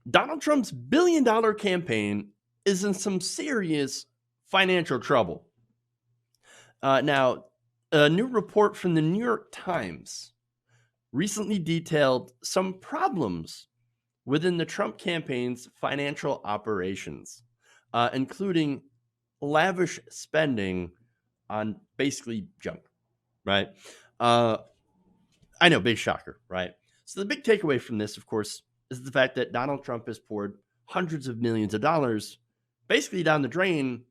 Donald Trump's billion-dollar campaign is in some serious financial trouble. Now, a new report from the New York Times recently detailed some problems within the Trump campaign's financial operations, including lavish spending on basically junk, right? Uh, I know, big shocker, right? So the big takeaway from this, of course, is the fact that Donald Trump has poured hundreds of millions of dollars basically down the drain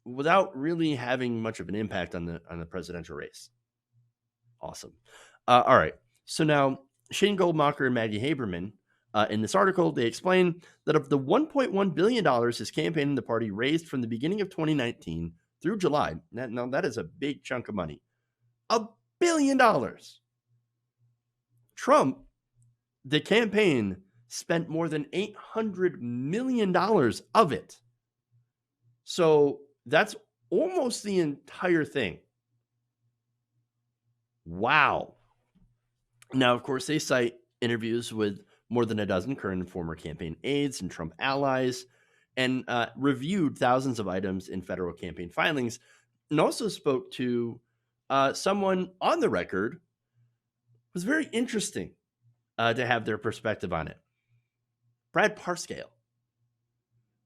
without really having much of an impact on the presidential race. Awesome. All right. So now Shane Goldmacher and Maggie Haberman, in this article, they explain that of the $1.1 billion his campaign and the party raised from the beginning of 2019 through July, now that is a big chunk of money, $1 billion. Trump, the campaign, spent more than $800 million of it. So that's almost the entire thing. Wow. Now, of course, they cite interviews with more than a dozen current and former campaign aides and Trump allies, and reviewed thousands of items in federal campaign filings, and also spoke to someone on the record. It was very interesting to have their perspective on it. Brad Parscale.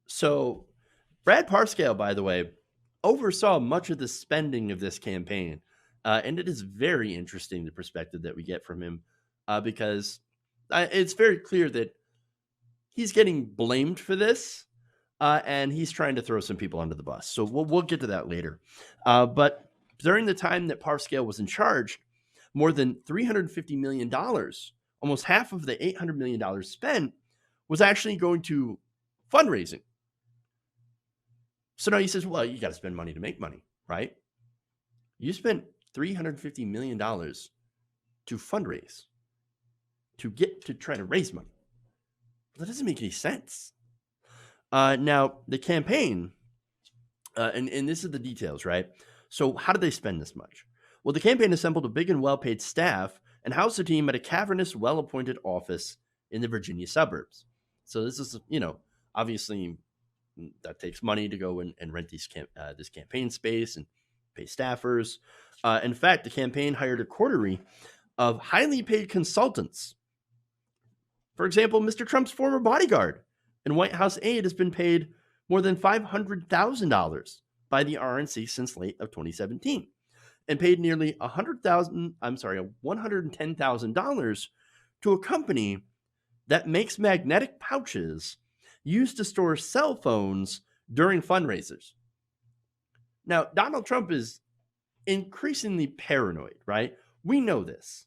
So Brad Parscale, by the way, oversaw much of the spending of this campaign. And it is very interesting, the perspective that we get from him, because it's very clear that he's getting blamed for this, and he's trying to throw some people under the bus. So we'll get to that later. But during the time that Parscale was in charge, more than $350 million, almost half of the $800 million spent, was actually going to fundraising. So now he says, well, you got to spend money to make money, right? You spent $350 million to fundraise, to try to raise money. That doesn't make any sense. Now, the campaign, and this is the details, right? So how did they spend this much? Well, the campaign assembled a big and well-paid staff and housed the team at a cavernous, well-appointed office in the Virginia suburbs. So this is, obviously that takes money to go and rent this campaign space and pay staffers. In fact, the campaign hired a coterie of highly paid consultants. For example, Mr. Trump's former bodyguard and White House aide has been paid more than $500,000 by the RNC since late of 2017, and paid nearly $110,000 to a company that makes magnetic pouches used to store cell phones during fundraisers. Now, Donald Trump is increasingly paranoid, right? We know this.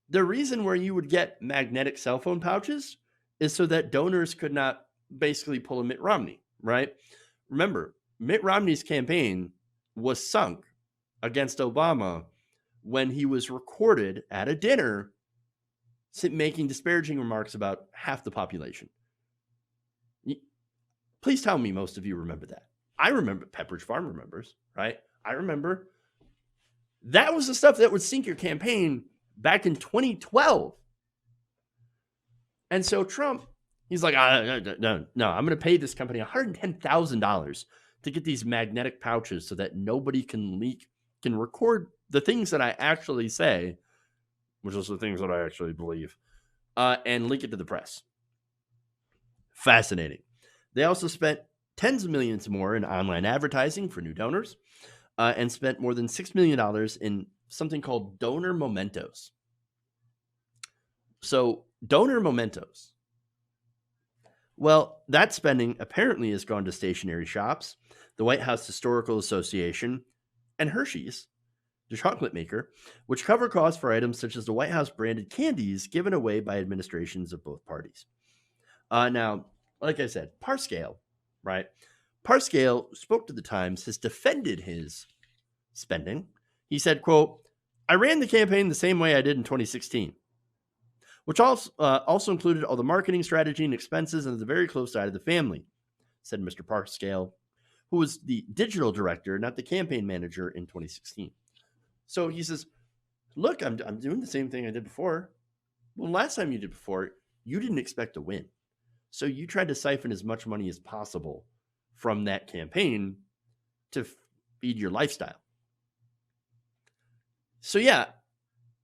The reason where you would get magnetic cell phone pouches is so that donors could not basically pull a Mitt Romney, right? Remember, Mitt Romney's campaign was sunk against Obama when he was recorded at a dinner making disparaging remarks about half the population. Please tell me most of you remember that. I remember. Pepperidge Farm remembers, right? I remember. That was the stuff that would sink your campaign back in 2012. And so Trump, he's like, no, I'm going to pay this company $110,000 to get these magnetic pouches so that nobody can record the things that I actually say, which is the things that I actually believe, and leak it to the press. Fascinating. They also spent tens of millions more in online advertising for new donors, and spent more than $6 million in something called donor Momentos. So, donor Momentos. Well, that spending apparently has gone to stationery shops, the White House Historical Association, and Hershey's, the chocolate maker, which cover costs for items such as the White House branded candies given away by administrations of both parties. Now, like I said, Parscale, right? Parscale spoke to the Times, has defended his spending. He said, quote, I ran the campaign the same way I did in 2016, which also included all the marketing strategy and expenses and the very close side of the family, said Mr. Parscale, who was the digital director, not the campaign manager in 2016. So he says, look, I'm doing the same thing I did before. Well, last time you did before, you didn't expect to win. So you tried to siphon as much money as possible from that campaign to feed your lifestyle. So yeah,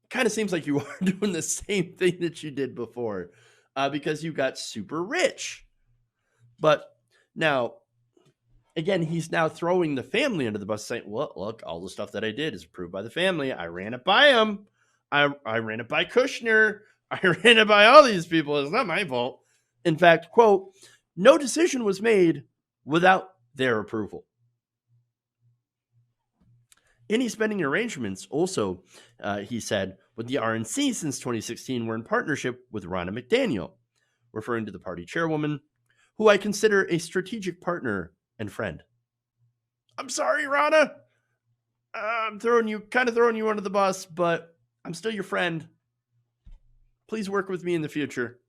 kind of seems like you are doing the same thing that you did before, because you got super rich. But now, again, he's now throwing the family under the bus, saying, well, look, all the stuff that I did is approved by the family. I ran it by him. I ran it by Kushner. I ran it by all these people. It's not my fault. In fact, quote, no decision was made without their approval. Any spending arrangements also, he said, with the RNC since 2016 were in partnership with Ronna McDaniel, referring to the party chairwoman, who I consider a strategic partner and friend. I'm sorry, Ronna. I'm throwing you under the bus, but I'm still your friend. Please work with me in the future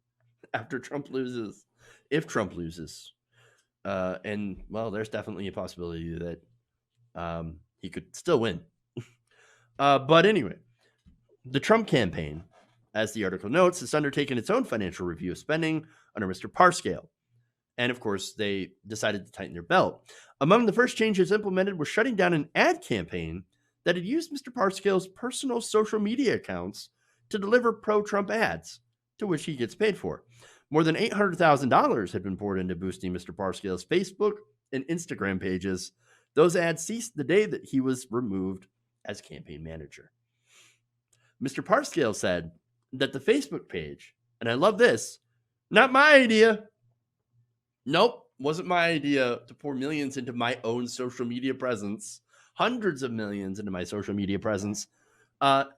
after Trump loses, if Trump loses. And, well, there's definitely a possibility that he could still win. But anyway, the Trump campaign, as the article notes, has undertaken its own financial review of spending under Mr. Parscale. And of course, they decided to tighten their belt. Among the first changes implemented was shutting down an ad campaign that had used Mr. Parscale's personal social media accounts to deliver pro-Trump ads, to which he gets paid for. More than $800,000 had been poured into boosting Mr. Parscale's Facebook and Instagram pages. Those ads ceased the day that he was removed as campaign manager. Mr. Parscale said that the Facebook page, and I love this, not my idea. Nope, wasn't my idea to pour millions into my own social media presence, hundreds of millions into my social media presence.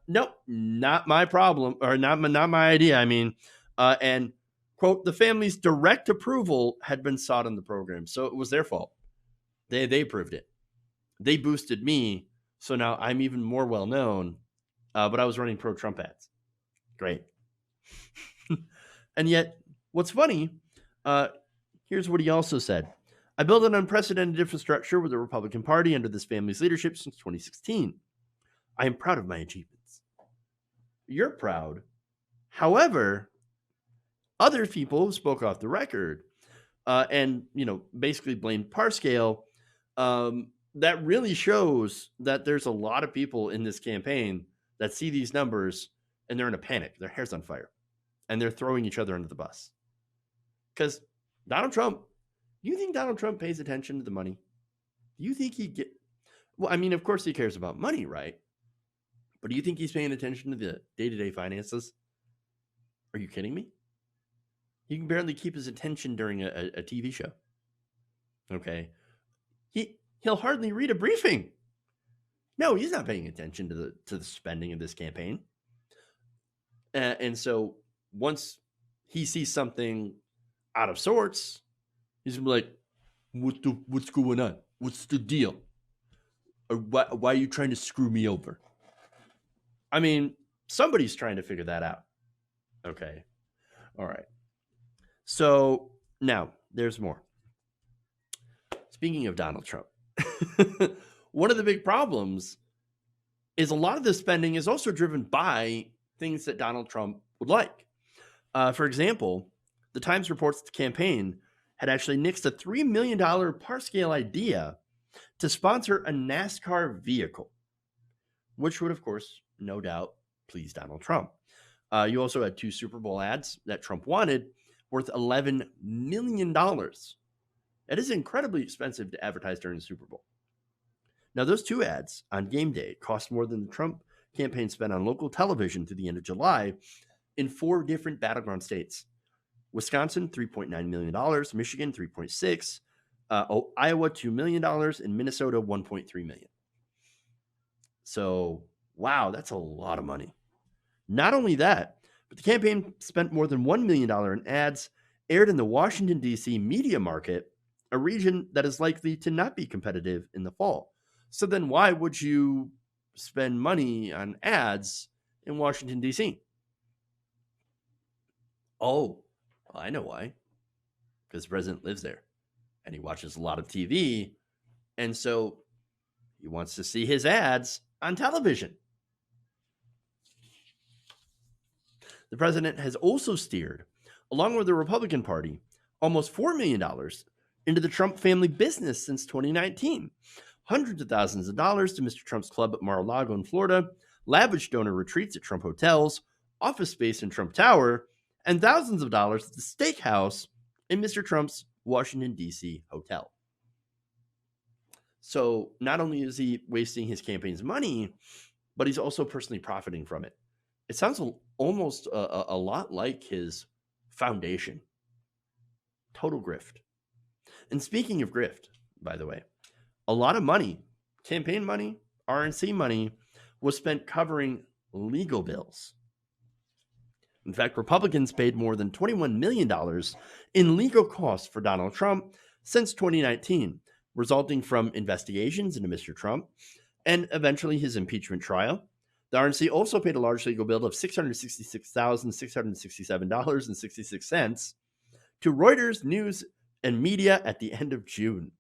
Nope, not my problem, or not my idea. I mean, and quote, the family's direct approval had been sought on the program, so it was their fault. They approved it. They boosted me, so now I'm even more well known. But I was running pro-Trump ads. Great. And yet, what's funny, here's what he also said. I built an unprecedented infrastructure with the Republican Party under this family's leadership since 2016. I am proud of my achievements. You're proud. However, other people spoke off the record and, basically blamed Parscale. That really shows that there's a lot of people in this campaign that see these numbers and they're in a panic. Their hair's on fire and they're throwing each other under the bus. Because Donald Trump, you think Donald Trump pays attention to the money? Do you think well, I mean, of course he cares about money, right? But do you think he's paying attention to the day-to-day finances? Are you kidding me? He can barely keep his attention during a TV show. Okay. He'll hardly read a briefing. No, he's not paying attention to the spending of this campaign. And so once he sees something out of sorts, he's gonna be like, what's going on? What's the deal? Or why are you trying to screw me over? I mean, somebody's trying to figure that out. Okay. All right. So now there's more. Speaking of Donald Trump, one of the big problems is a lot of this spending is also driven by things that Donald Trump would like. For example, the Times reports the campaign had actually nixed a $3 million Parscale idea to sponsor a NASCAR vehicle, which would, of course, no doubt please Donald Trump. You also had 2 Super Bowl ads that Trump wanted worth $11 million. It is incredibly expensive to advertise during the Super Bowl. Now, those 2 ads on game day cost more than the Trump campaign spent on local television through the end of July in 4 different battleground states. Wisconsin, $3.9 million, Michigan, $3.6 million, Iowa, $2 million, and Minnesota, $1.3 million. So, wow, that's a lot of money. Not only that, but the campaign spent more than $1 million in ads aired in the Washington, D.C. media market, a region that is likely to not be competitive in the fall. So then why would you spend money on ads in Washington, D.C.? Oh, well, I know why. Because the president lives there and he watches a lot of TV. And so he wants to see his ads on television. The president has also steered, along with the Republican Party, almost $4 million into the Trump family business since 2019. Hundreds of thousands of dollars to Mr. Trump's club at Mar-a-Lago in Florida, lavish donor retreats at Trump hotels, office space in Trump Tower, and thousands of dollars at the steakhouse in Mr. Trump's Washington, D.C. hotel. So not only is he wasting his campaign's money, but he's also personally profiting from it. It sounds almost a lot like his foundation. Total grift. And speaking of grift, by the way, a lot of money, campaign money, RNC money, was spent covering legal bills. In fact, Republicans paid more than $21 million in legal costs for Donald Trump since 2019, resulting from investigations into Mr. Trump and eventually his impeachment trial. The RNC also paid a large legal bill of $666,667.66 to Reuters News and Media at the end of June.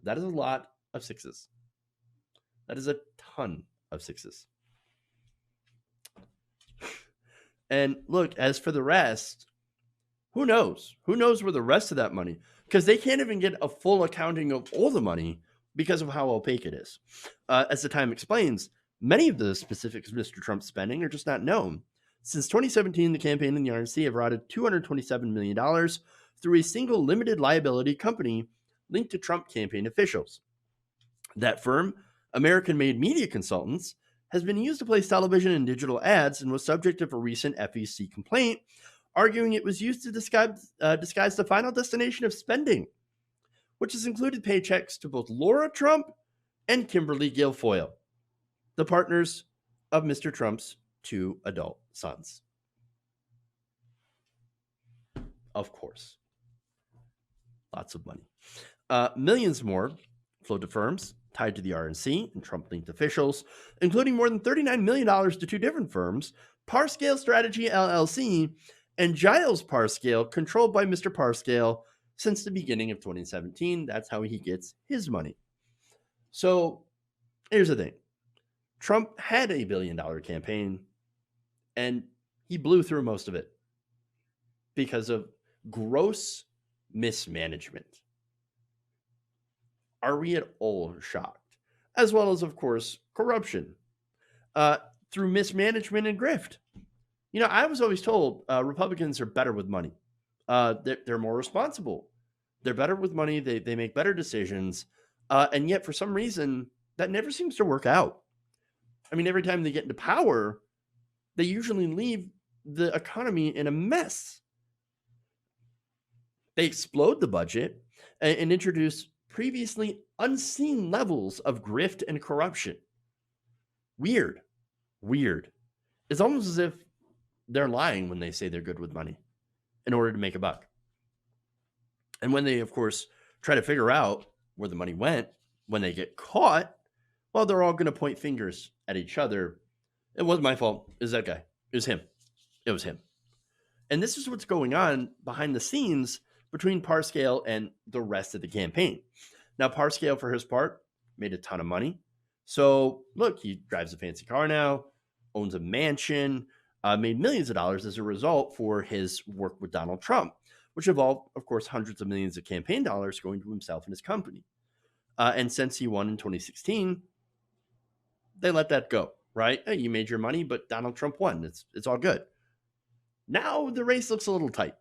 That is a lot of sixes. That is a ton of sixes. And look, as for the rest, who knows? Who knows where the rest of that money, because they can't even get a full accounting of all the money because of how opaque it is. As the Time explains, many of the specifics of Mr. Trump's spending are just not known. Since 2017, the campaign and the RNC have routed $227 million through a single limited liability company linked to Trump campaign officials. That firm, American-made media consultants, has been used to place television and digital ads and was subject of a recent FEC complaint, arguing it was used to disguise the final destination of spending, which has included paychecks to both Laura Trump and Kimberly Guilfoyle, the partners of Mr. Trump's two adult sons. Of course. Lots of money. Millions more flowed to firms tied to the RNC and Trump-linked officials, including more than $39 million to two different firms, Parscale Strategy LLC and Giles Parscale, controlled by Mr. Parscale since the beginning of 2017. That's how he gets his money. So here's the thing. Trump had a $1 billion campaign, and he blew through most of it because of gross mismanagement. Are we at all shocked? As well as, of course, corruption through mismanagement and grift. You know, I was always told Republicans are better with money. They're more responsible. They're better with money. They make better decisions. And yet, for some reason, that never seems to work out. I mean, every time they get into power, they usually leave the economy in a mess. They explode the budget and introduce previously unseen levels of grift and corruption. Weird. It's almost as if they're lying when they say they're good with money in order to make a buck. And when they, of course, try to figure out where the money went, when they get caught, well, they're all going to point fingers at each other. It wasn't my fault. It was that guy. It was him. It was him. And this is what's going on behind the scenes between Parscale and the rest of the campaign. Now, Parscale, for his part, made a ton of money. So, look, he drives a fancy car now, owns a mansion, made millions of dollars as a result for his work with Donald Trump, which involved, of course, hundreds of millions of campaign dollars going to himself and his company. And since he won in 2016, they let that go, right? Hey, you made your money, but Donald Trump won. It's all good. Now the race looks a little tight.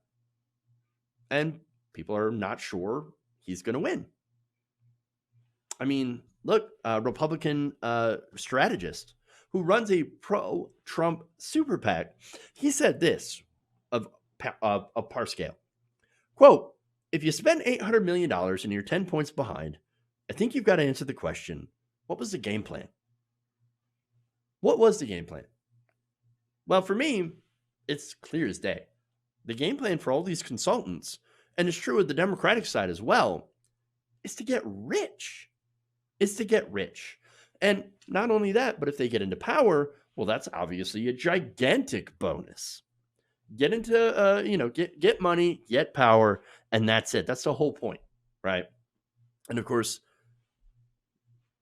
And people are not sure he's going to win. I mean, look, a Republican strategist who runs a pro-Trump super PAC, he said this of Parscale, quote, if you spend $800 million and you're 10 points behind, I think you've got to answer the question, what was the game plan? What was the game plan? Well, for me, it's clear as day. The game plan for all these consultants, and it's true with the Democratic side as well, is to get rich. And not only that, but if they get into power, well, that's obviously a gigantic bonus. Get into, get money, get power, and that's it. That's the whole point, right? And of course,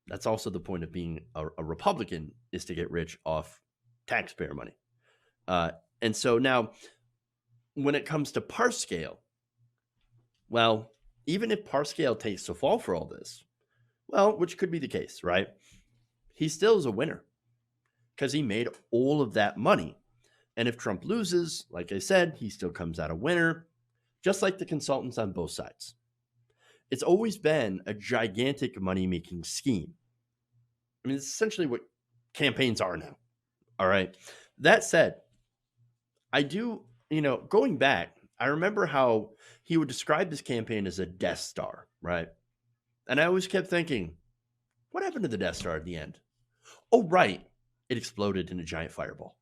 that's also the point of being a Republican, is to get rich off taxpayer money. And so now, when it comes to Parscale, Well, even if Parscale takes the fall for all this, well, which could be the case, right? He still is a winner because he made all of that money. And if Trump loses, like I said, he still comes out a winner, just like the consultants on both sides. It's always been a gigantic money making scheme. I mean, it's essentially what campaigns are now. All right. That said, I do, going back, I remember how he would describe his campaign as a Death Star, right? And I always kept thinking, what happened to the Death Star at the end? Oh, right. It exploded in a giant fireball.